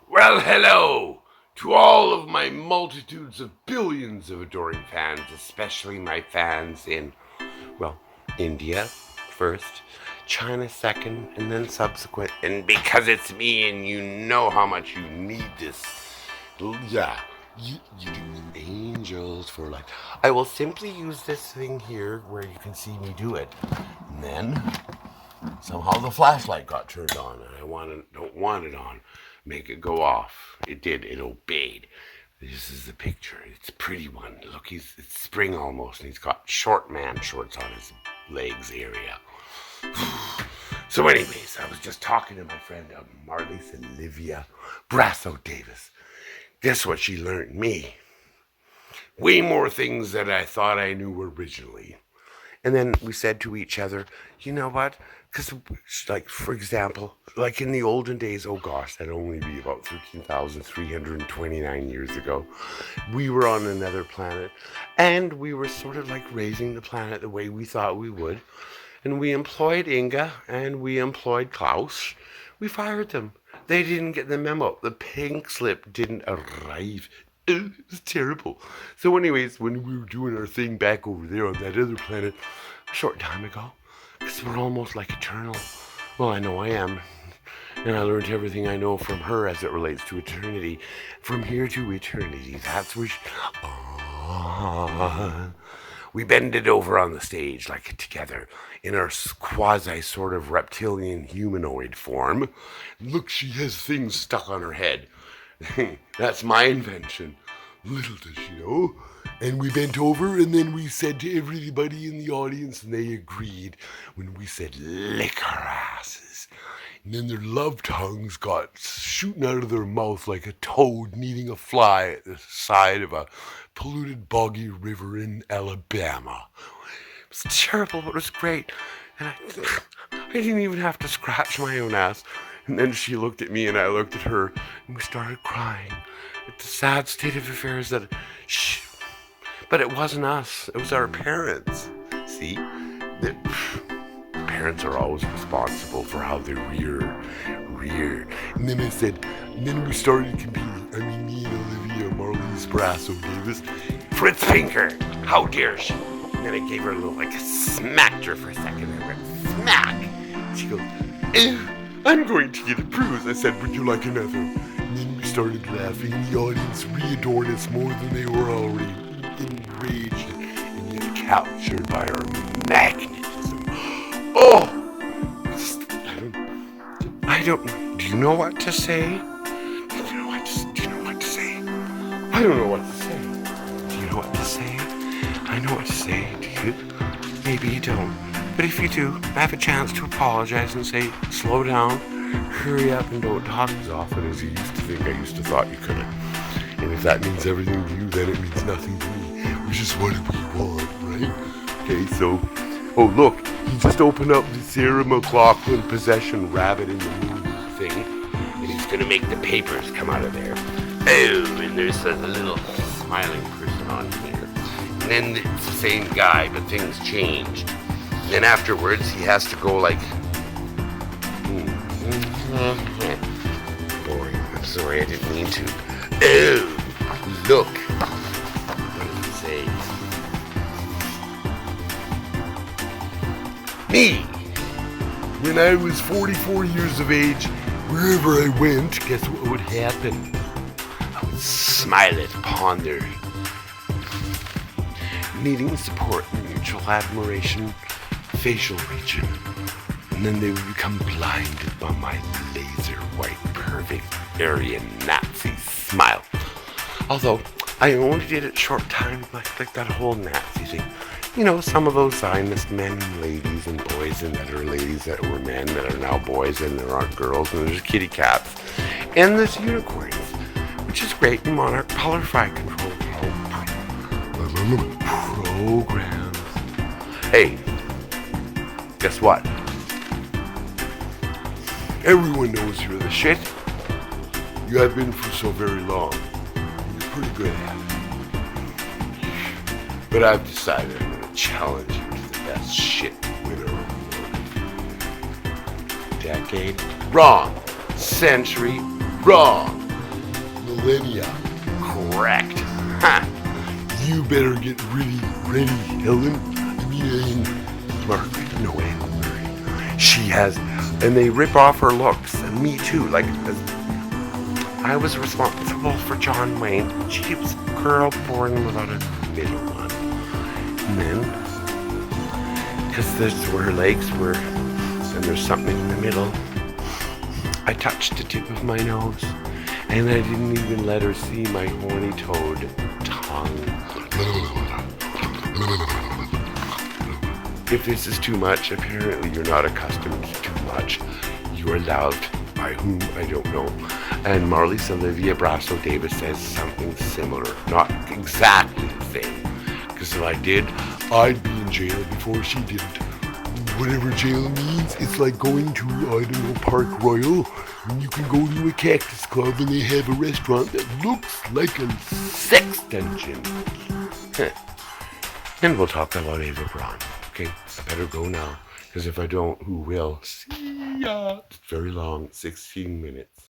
Well, hello to all of my multitudes of billions of adoring fans, especially my fans in, well, India first, China second, and then subsequent. And because it's me and you know how much you need this, yeah, you do angels for life. I will simply use this thing here where you can see me do it. And then somehow the flashlight got turned on, and don't want it on. Make it go off. It did. It obeyed. This is the picture. It's a pretty one. Look, it's spring almost, and he's got short man shorts on his legs area. So, anyways, I was just talking to my friend Marlies Olivia Brasso Davis. Guess what she learned me? Way more things than I thought I knew originally. And then we said to each other, you know what? Because, like, for example, like in the olden days, oh gosh, that'd only be about 13,329 years ago, we were on another planet, and we were sort of like raising the planet the way we thought we would. And we employed Inga, and we employed Klaus. We fired them. They didn't get the memo. The pink slip didn't arrive. It was terrible. So anyways, when we were doing our thing back over there on that other planet a short time ago, because we're almost like eternal. Well, I know I am. And I learned everything I know from her as it relates to eternity. From here to eternity. That's where we bended over on the stage like together in our quasi sort of reptilian humanoid form. Look, she has things stuck on her head. That's my invention. Little does she know. And we bent over, and then we said to everybody in the audience, and they agreed when we said, lick our asses. And then their love tongues got shooting out of their mouth like a toad needing a fly at the side of a polluted, boggy river in Alabama. It was terrible, but it was great. And I didn't even have to scratch my own ass. And then she looked at me and I looked at her and we started crying at the sad state of affairs that, but it wasn't us, it was our parents. See, that parents are always responsible for how they're reared. And then I said, and then we started competing. Me and Olivia Marlies Brasso Davis, Fritz Pinker, how dare she? And then I gave her a little, like, smacked her for a second and I went, smack! She goes, ew. I'm going to get a bruise. I said, would you like another? And then we started laughing. The audience re-adored us more than they were already. Enraged and yet captured by our magnetism. Oh! I don't... Do you know what to say? Do you know what to say? I don't know what to say. Do you know what to say? I know what to say. Do you? Maybe you don't. But if you do, I have a chance to apologize and say, slow down, hurry up, and don't talk as often as you used to think I used to thought you could. And if that means everything to you, then it means nothing to me, which is what we want, right? Okay, so, oh look, he just opened up the Sarah McLachlan possession rabbit in the moon thing, and he's gonna make the papers come out of there. Oh, and there's a little smiling person on here. And then it's the same guy, but things changed. Then afterwards, he has to go like... Boring. I'm sorry, I didn't mean to. Oh, look. What does it say? Me. When I was 44 years of age, wherever I went, guess what would happen? I would smile it upon their needing support and mutual admiration facial region, and then they would become blinded by my laser white perfect Aryan Nazi smile. Although I only did it short time, like that whole Nazi thing. You know, some of those Zionist men and ladies and boys and that are ladies that were men that are now boys, and there aren't girls, and there's kitty cats and there's unicorns, which is great in Monarch color flight control programs. Hey, guess what? Everyone knows you're the shit. You have been for so very long. You're pretty good at it. But I've decided I'm going to challenge you to the best shit winner award. Decade? Wrong. Century? Wrong. millennia. Correct. Ha! You better get ready, Helen. I mean, Margaret, no, Anne Murray. She has, and they rip off her looks, and me too. Like, I was responsible for John Wayne. She was a girl born without a middle one. And then, because that's where her legs were, and there's something in the middle, I touched the tip of my nose, and I didn't even let her see my horny toad tongue. If this is too much, apparently you're not accustomed to too much. You are loved by whom I don't know. And Marley's Olivia Brasso Davis says something similar. Not exactly the same. Because if I did, I'd be in jail before she didn't. Whatever jail means, it's like going to, I don't know, Park Royal, and you can go to a cactus club and they have a restaurant that looks like a sex dungeon. And we'll talk about Ava Braun. Okay, I better go now. Because if I don't, who will? See ya. It's very long, 16 minutes.